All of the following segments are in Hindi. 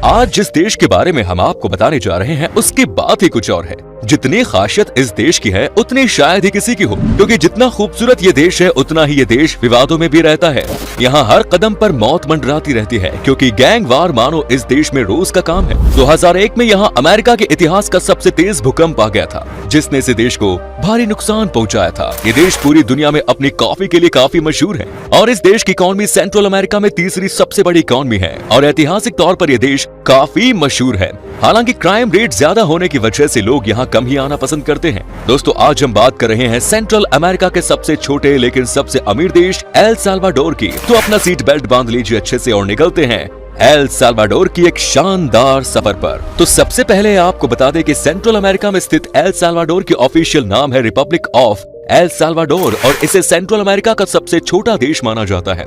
आज जिस देश के बारे में हम आपको बताने जा रहे हैं उसकी बात ही कुछ और है। जितनी खासियत इस देश की है उतनी शायद ही किसी की हो, क्योंकि जितना खूबसूरत ये देश है उतना ही ये देश विवादों में भी रहता है। यहाँ हर कदम पर मौत मंडराती रहती है, क्योंकि गैंग वार मानो इस देश में रोज का काम है। 2001 में यहाँ अमेरिका के इतिहास का सबसे तेज भूकंप आ गया था, जिसने इस देश को भारी नुकसान पहुँचाया था। ये देश पूरी दुनिया में अपनी कॉफी के लिए काफी मशहूर है और इस देश की इकॉनमी सेंट्रल अमेरिका में तीसरी सबसे बड़ी इकॉनमी है और ऐतिहासिक तौर पर यह देश काफी मशहूर है। हालांकि क्राइम रेट ज्यादा होने की वजह से लोग यहाँ कम ही आना पसंद करते हैं। दोस्तों, आज हम बात कर रहे हैं सेंट्रल अमेरिका के सबसे छोटे लेकिन सबसे अमीर देश एल साल्वाडोर की। तो अपना सीट बेल्ट बांध लीजिए अच्छे से और निकलते हैं एल साल्वाडोर की एक शानदार सफर पर। तो सबसे पहले आपको बता दें कि सेंट्रल अमेरिका में स्थित एल साल्वाडोर की ऑफिशियल नाम है रिपब्लिक ऑफ एल साल्वाडोर और इसे सेंट्रल अमेरिका का सबसे छोटा देश माना जाता है।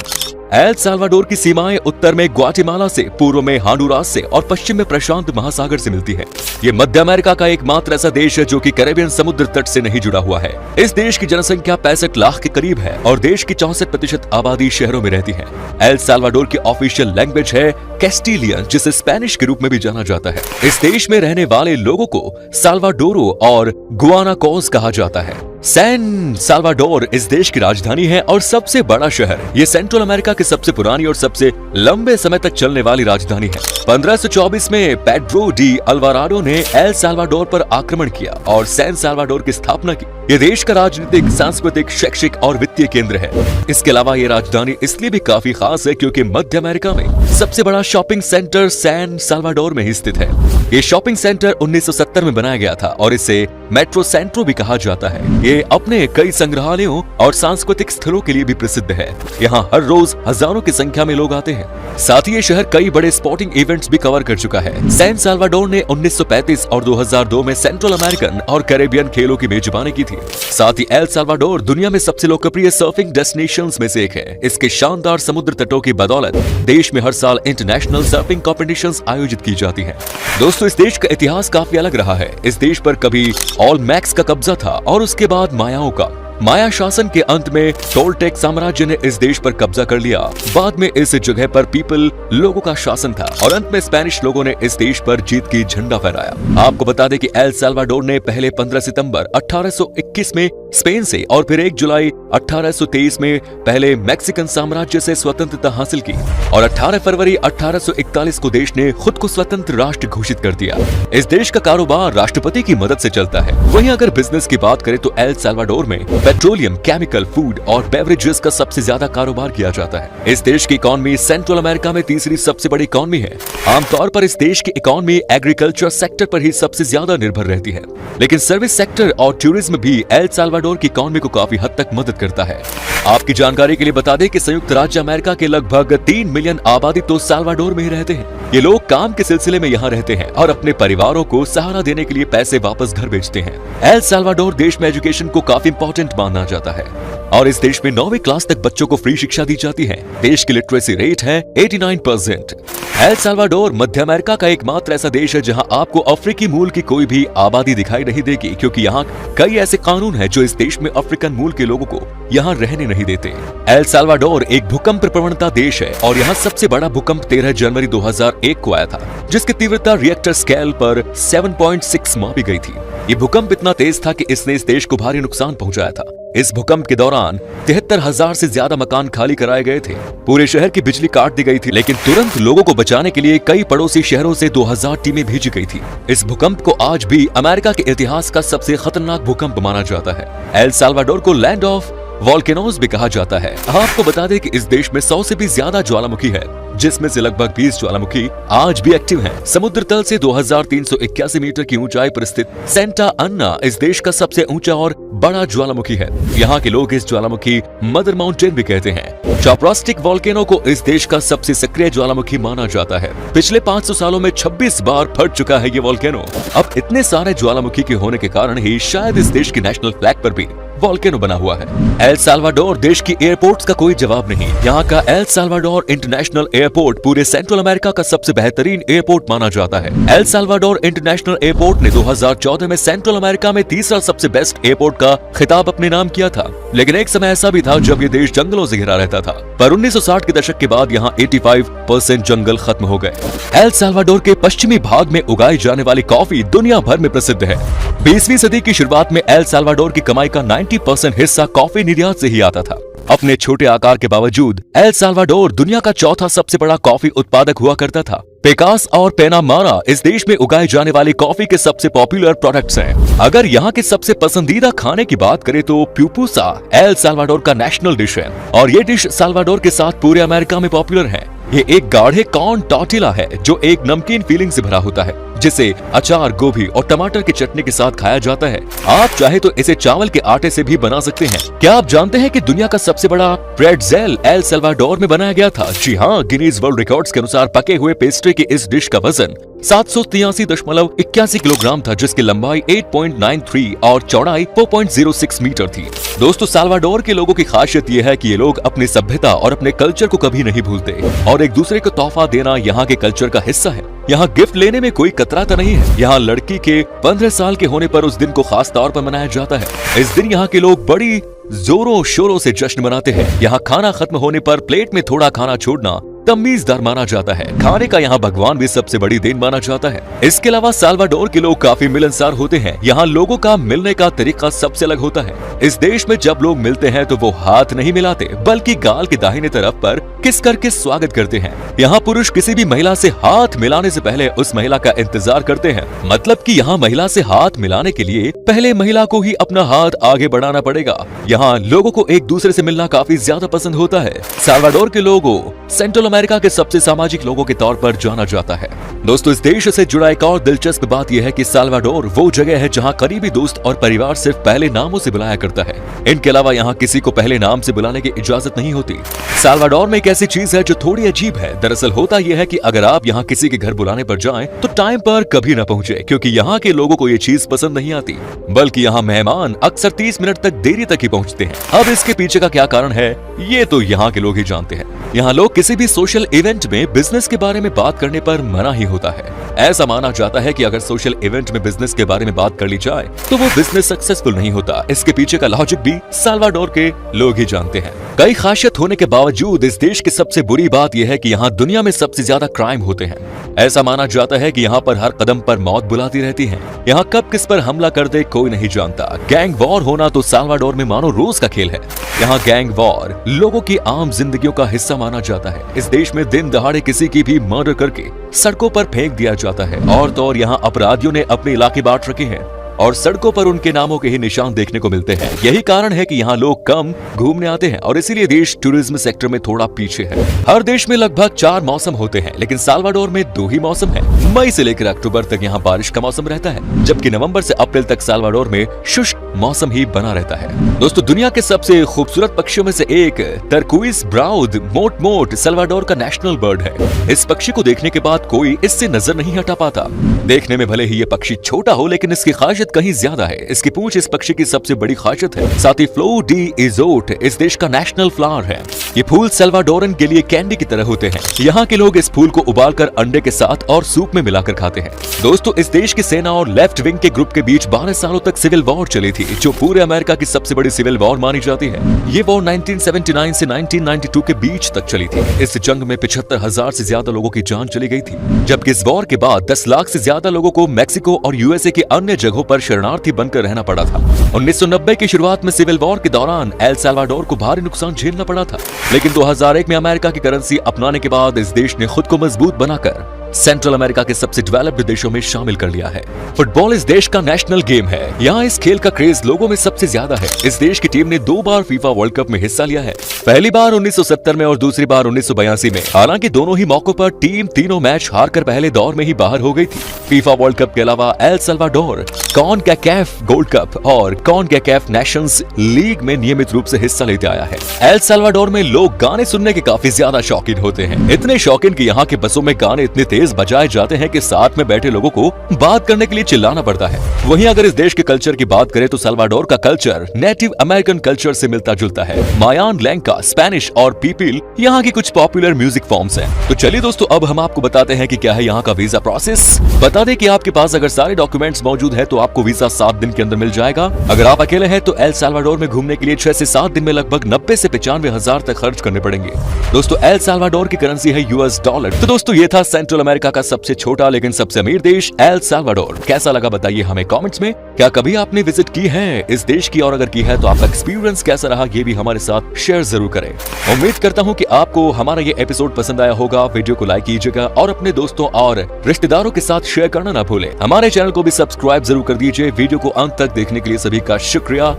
एल साल्वाडोर की सीमाएं उत्तर में ग्वाटेमाला से, पूर्व में होंडुरास से और पश्चिम में प्रशांत महासागर से मिलती है। ये मध्य अमेरिका का एकमात्र ऐसा देश है जो कि कैरेबियन समुद्र तट से नहीं जुड़ा हुआ है। इस देश की जनसंख्या 65 लाख के करीब है और देश की 64% आबादी शहरों में रहती है। एल साल्वाडोर की ऑफिशियल लैंग्वेज है कैस्टिलियन, जिसे स्पेनिश के रूप में भी जाना जाता है। इस देश में रहने वाले लोगों को साल्वाडोरो और गुआनाकोस कहा जाता है। सैन साल्वाडोर इस देश की राजधानी है और सबसे बड़ा शहर। ये सेंट्रल अमेरिका की सबसे पुरानी और सबसे लंबे समय तक चलने वाली राजधानी है। 1524 में पेड्रो डी अल्वाराडो ने एल साल्वाडोर पर आक्रमण किया और सैन साल्वाडोर की स्थापना की। ये देश का राजनीतिक, सांस्कृतिक, शैक्षिक और वित्तीय केंद्र है। इसके अलावा ये राजधानी इसलिए भी काफी खास है क्योंकि मध्य अमेरिका में सबसे बड़ा शॉपिंग सेंटर सैन साल्वाडोर में ही स्थित है। ये शॉपिंग सेंटर 1970 में बनाया गया था और इसे मेट्रो सेंट्रो भी कहा जाता है। ये अपने कई संग्रहालयों और सांस्कृतिक स्थलों के लिए भी प्रसिद्ध है। यहाँ हर रोज हजारों की संख्या में लोग आते हैं। साथ ही ये शहर कई बड़े स्पोर्टिंग इवेंट्स भी कवर कर चुका है। सैन साल्वाडोर ने 1935 और 2002 में सेंट्रल अमेरिकन और कैरेबियन खेलों की मेजबानी की थी। साथ ही एल साल्वाडोर दुनिया में सबसे लोकप्रिय सर्फिंग डेस्टिनेशंस में से एक है। इसके शानदार समुद्र तटों की बदौलत देश में हर साल इंटरनेशनल सर्फिंग कॉम्पिटिशंस आयोजित की जाती हैं। दोस्तों, इस देश का इतिहास काफी अलग रहा है। इस देश पर कभी ऑलमैक्स का कब्जा था और उसके बाद मायाओं का। माया शासन के अंत में टोलटेक साम्राज्य ने इस देश पर कब्जा कर लिया। बाद में इस जगह पर पीपल लोगों का शासन था और अंत में स्पेनिश लोगों ने इस देश पर जीत की झंडा फहराया। आपको बता दें कि एल साल्वाडोर ने पहले 15 सितंबर 1821 में स्पेन से और फिर 1 जुलाई 1823 में पहले मैक्सिकन साम्राज्य से स्वतंत्रता हासिल की और 18 फरवरी 1841 को देश ने खुद को स्वतंत्र राष्ट्र घोषित कर दिया। इस देश का कारोबार राष्ट्रपति की मदद से चलता है। वहीं अगर बिजनेस की बात करें तो एल साल्वाडोर में पेट्रोलियम, केमिकल, फूड और बेवरेजेस का सबसे ज्यादा कारोबार किया जाता है। इस देश की इकॉनमी सेंट्रल अमेरिका में तीसरी सबसे बड़ी इकॉनमी है। आमतौर पर इस देश की इकॉनमी एग्रीकल्चर सेक्टर पर ही सबसे ज्यादा निर्भर रहती है, लेकिन सर्विस सेक्टर और टूरिज्म भी एल साल्वाडोर की इकॉनमी को काफी हद तक मदद करता है। आपकी जानकारी के लिए बता दें कि संयुक्त राज्य अमेरिका के लगभग 3 मिलियन आबादी तो साल्वाडोर में ही रहते हैं। ये लोग काम के सिलसिले में यहाँ रहते हैं और अपने परिवारों को सहारा देने के लिए पैसे वापस घर भेजते हैं। एल साल्वाडोर देश में एजुकेशन को काफी इंपॉर्टेंट माना जाता है और इस देश में 9वीं क्लास तक बच्चों को फ्री शिक्षा दी जाती है। देश की लिटरेसी रेट है 89%। एल साल्वाडोर मध्य अमेरिका का एकमात्र ऐसा देश है जहां आपको अफ्रीकी मूल की कोई भी आबादी दिखाई नहीं देगी, क्योंकि यहाँ कई ऐसे कानून हैं जो इस देश में अफ्रीकन मूल के लोगों को यहाँ रहने नहीं देते। एल साल्वाडोर एक भूकंप प्रवणता देश है और यहाँ सबसे बड़ा भूकंप 13 जनवरी 2001 को आया था, जिसकी तीव्रता रिएक्टर स्केल पर 7.6 मापी गई थी। ये भूकंप इतना तेज था कि इसने इस देश को भारी नुकसान पहुंचाया था। इस भूकंप के दौरान 73,000 से ज्यादा मकान खाली कराए गए थे। पूरे शहर की बिजली काट दी गई थी, लेकिन तुरंत लोगों को बचाने के लिए कई पड़ोसी शहरों से 2000 टीमें भेजी गई थी। इस भूकंप को आज भी अमेरिका के इतिहास का सबसे खतरनाक भूकंप माना जाता है। एल साल्वाडोर को लैंड ऑफ वॉल्केनोज भी कहा जाता है। आपको बता दें कि इस देश में 100 से भी ज्यादा ज्वालामुखी है, जिसमें से लगभग 20 ज्वालामुखी आज भी एक्टिव हैं। समुद्र तल से 2381 मीटर की ऊंचाई पर स्थित सेंटा अन्ना इस देश का सबसे ऊंचा और बड़ा ज्वालामुखी है। यहाँ के लोग इस ज्वालामुखी मदर माउंटेन भी कहते हैं। चाप्रास्टिक वॉल्केनो को इस देश का सबसे सक्रिय ज्वालामुखी माना जाता है। पिछले 500 सालों में 26 बार फट चुका है ये वॉल्केनो। अब इतने सारे ज्वालामुखी के होने के कारण ही शायद इस देश के नेशनल फ्लैग पर भी वोल्केनो बना हुआ है। एल साल्वाडोर देश की एयरपोर्ट्स का कोई जवाब नहीं। यहाँ का एल साल्वाडोर इंटरनेशनल एयरपोर्ट पूरे सेंट्रल अमेरिका का सबसे बेहतरीन एयरपोर्ट माना जाता है। एल साल्वाडोर इंटरनेशनल एयरपोर्ट ने 2014 में सेंट्रल अमेरिका में तीसरा सबसे बेस्ट एयरपोर्ट का खिताब अपने नाम किया था। लेकिन एक समय ऐसा भी था जब ये देश जंगलों से घिरा रहता था, पर 1960 के दशक के बाद यहाँ 85% जंगल खत्म हो गए। एल साल्वाडोर के पश्चिमी भाग में उगाई जाने वाली कॉफी दुनिया भर में प्रसिद्ध है। 20वीं सदी की शुरुआत में एल साल्वाडोर की कमाई का 90% हिस्सा कॉफी निर्यात से ही आता था। अपने छोटे आकार के बावजूद एल साल्वाडोर दुनिया का चौथा सबसे बड़ा कॉफी उत्पादक हुआ करता था। पेकास और पेनामारा इस देश में उगाई जाने वाली कॉफी के सबसे पॉपुलर प्रोडक्ट्स हैं। अगर यहाँ के सबसे पसंदीदा खाने की बात करें तो प्यूपुसा एल साल्वाडोर का नेशनल डिश है और ये डिश साल्वाडोर के साथ पूरे अमेरिका में पॉपुलर है। ये एक गाढ़े कॉर्न टॉर्टिला है जो एक नमकीन फीलिंग से भरा होता है, जिसे अचार, गोभी और टमाटर की चटनी के साथ खाया जाता है। आप चाहे तो इसे चावल के आटे से भी बना सकते हैं। क्या आप जानते हैं कि दुनिया का सबसे बड़ा प्रेट्जेल एल साल्वाडोर में बनाया गया था? जी हाँ, गिनीज वर्ल्ड रिकॉर्ड्स के अनुसार पके हुए पेस्ट्री की इस डिश का वजन 783.81 किलोग्राम था, जिसकी लंबाई 8.93 और चौड़ाई 4.06 मीटर थी। दोस्तों, साल्वाडोर के लोगों की खासियत ये है कि ये लोग अपनी सभ्यता और अपने कल्चर को कभी नहीं भूलते और एक दूसरे को तोहफा देना यहाँ के कल्चर का हिस्सा है। यहाँ गिफ्ट लेने में कोई कतराता नहीं है। यहाँ लड़की के 15 साल के होने पर उस दिन को खास तौर पर मनाया जाता है। इस दिन यहाँ के लोग बड़ी जोरों शोरों से जश्न मनाते हैं। यहाँ खाना खत्म होने पर प्लेट में थोड़ा खाना छोड़ना तमीजदार माना जाता है। खाने का यहाँ भगवान भी सबसे बड़ी देन माना जाता है। इसके अलावा साल्वाडोर के लोग काफी मिलनसार होते हैं। यहाँ लोगों का मिलने का तरीका सबसे अलग होता है। इस देश में जब लोग मिलते हैं तो वो हाथ नहीं मिलाते, बल्कि गाल के दाहिने तरफ पर किस करके स्वागत करते हैं। यहाँ पुरुष किसी भी महिला से हाथ मिलाने से पहले उस महिला का इंतजार करते हैं। मतलब कि यहाँ महिला से हाथ मिलाने के लिए पहले महिला को ही अपना हाथ आगे बढ़ाना पड़ेगा। यहाँ लोगों को एक दूसरे से मिलना काफी ज्यादा पसंद होता है। साल्वाडोर के लोगों सेंट्रल अमेरिका के सबसे सामाजिक लोगों के तौर पर जाना जाता है। दोस्तों, इस देश से जुड़ा एक और दिलचस्प बात यह है कि साल्वाडोर वो जगह है जहां करीबी दोस्त और परिवार सिर्फ पहले नामों से बुलाया करता है। इनके अलावा यहाँ किसी को पहले नाम से बुलाने की इजाजत नहीं होती। साल्वाडोर में एक ऐसी चीज है जो थोड़ी अजीब है। दरअसल होता यह है कि अगर आप यहाँ किसी के घर बुलाने पर जाएं तो टाइम पर कभी न पहुंचे, क्योंकि यहाँ के लोगों को ये चीज पसंद नहीं आती। बल्कि यहाँ मेहमान अक्सर 30 मिनट तक देरी तक ही पहुंचते हैं। अब इसके पीछे का क्या कारण है, ये तो यहाँ के लोग ही जानते हैं। यहाँ लोग किसी भी सोशल इवेंट में बिजनेस के बारे में बात करने पर मना ही होता है। ऐसा माना जाता है कि अगर सोशल इवेंट में बिजनेस के बारे में बात कर ली जाए तो वो बिजनेस सक्सेसफुल नहीं होता। इसके पीछे का लॉजिक भी साल्वाडोर के लोग ही जानते हैं। कई खासियत होने के बावजूद इस देश की सबसे बुरी बात यह है कि यहाँ दुनिया में सबसे ज्यादा क्राइम होते हैं। ऐसा माना जाता है कि यहाँ पर हर कदम पर मौत बुलाती रहती है। यहाँ कब किस पर हमला कर दे कोई नहीं जानता। गैंग वॉर होना तो साल्वाडोर में मानो रोज का खेल है। यहाँ गैंग वॉर लोगों की आम जिंदगियों का हिस्सा माना जाता है। इस देश में दिन दहाड़े किसी की भी मर्डर करके सड़कों पर फेंक दिया जाता है। और तो और यहाँ अपराधियों ने अपने इलाके बांट रखे हैं और सड़कों पर उनके नामों के ही निशान देखने को मिलते हैं। यही कारण है कि यहाँ लोग कम घूमने आते हैं और इसीलिए देश टूरिज्म सेक्टर में थोड़ा पीछे है। हर देश में लगभग 4 मौसम होते हैं, लेकिन साल्वाडोर में 2 ही मौसम है। मई से लेकर अक्टूबर तक यहाँ बारिश का मौसम रहता है, जबकि नवंबर से अप्रैल तक साल्वाडोर में शुष्क मौसम ही बना रहता है। दोस्तों, दुनिया के सबसे खूबसूरत पक्षियों में से एक टर्कोइज ब्राउड मोट साल्वाडोर का नेशनल बर्ड है। इस पक्षी को देखने के बाद कोई इससे नजर नहीं हटा पाता। देखने में भले ही ये पक्षी छोटा हो, लेकिन इसकी खासियत कहीं ज्यादा है। इसकी पूंछ इस पक्षी की सबसे बड़ी खासियत है। साथ ही फ्लोर डी इजोट इस देश का नेशनल फ्लावर है। ये फूल साल्वाडोरन के लिए कैंडी की तरह होते हैं। यहाँ के लोग इस फूल को उबालकर अंडे के साथ और सूप में मिलाकर खाते हैं। दोस्तों, इस देश की सेना और लेफ्ट विंग के ग्रुप के बीच 12 सालों तक सिविल वॉर चली थी, जो पूरे अमेरिका की सबसे बड़ी सिविल वॉर मानी जाती है। ये वॉर 1979 से 1992 के बीच तक चली थी। इस जंग में 75,000 से ज्यादा लोगों की जान चली गई थी, जबकि इस वॉर के बाद 10 लाख से ज्यादा लोगों को मैक्सिको और यूएसए के अन्य जगहों पर शरणार्थी बनकर रहना पड़ा था। 1990 की शुरुआत में सिविल वॉर के दौरान एल साल्वाडोर को भारी नुकसान झेलना पड़ा था, लेकिन 2001 में अमेरिका की करेंसी अपनाने के बाद इस देश ने खुद को मजबूत बनाकर सेंट्रल अमेरिका के सबसे डेवलप्ड देशों में शामिल कर लिया है। फुटबॉल इस देश का नेशनल गेम है। यहाँ इस खेल का क्रेज लोगों में सबसे ज्यादा है। इस देश की टीम ने 2 बार फीफा वर्ल्ड कप में हिस्सा लिया है, पहली बार 1970 में और दूसरी बार 1982 में। हालांकि दोनों ही मौकों पर टीम तीनों मैच हारकर पहले दौर में ही बाहर हो गई थी। फीफा वर्ल्ड कप के अलावा एल साल्वाडोर कॉनकैकाफ गोल्ड कप और कॉनकैकाफ नेशंस लीग में नियमित रूप से हिस्सा लेते आया है। एल साल्वाडोर में लोग गाने सुनने के काफी ज्यादा शौकीन होते हैं। इतने शौकीन कि यहाँ के बसों में गाने इतने तेज तेज बजाए जाते हैं कि साथ में बैठे लोगों को बात करने के लिए चिल्लाना पड़ता है। वहीं अगर इस देश के कल्चर की बात करें तो साल्वाडोर का कल्चर नेटिव अमेरिकन कल्चर से मिलता जुलता है। मायान, लैंका, स्पेनिश और पीपिल यहाँ की कुछ पॉपुलर म्यूजिक फॉर्म्स हैं। तो चलिए दोस्तों, अब हम आपको बताते हैं कि क्या है यहाँ का वीजा प्रोसेस। बता दें कि आपके पास अगर सारे डॉक्यूमेंट्स मौजूद है तो आपको वीजा 7 दिन के अंदर मिल जाएगा। अगर आप अकेले हैं तो एल साल्वाडोर में घूमने के लिए 6 से 7 दिन में लगभग 90 से 95 हजार तक खर्च करने पड़ेंगे। दोस्तों, एल साल्वाडोर की करेंसी है US डॉलर। तो दोस्तों, ये था सेंट्रल अमेरिका का सबसे छोटा लेकिन सबसे अमीर देश एल साल्वाडोर। कैसा लगा बताइए हमें कमेंट्स में। क्या कभी आपने विजिट की है इस देश की, और अगर की है तो आपका एक्सपीरियंस कैसा रहा ये भी हमारे साथ शेयर जरूर करें। उम्मीद करता हूँ कि आपको हमारा ये एपिसोड पसंद आया होगा। वीडियो को लाइक कीजिएगा और अपने दोस्तों और रिश्तेदारों के साथ शेयर करना ना भूलें। हमारे चैनल को भी सब्सक्राइब जरूर कर दीजिए। वीडियो को अंत तक देखने के लिए सभी का शुक्रिया।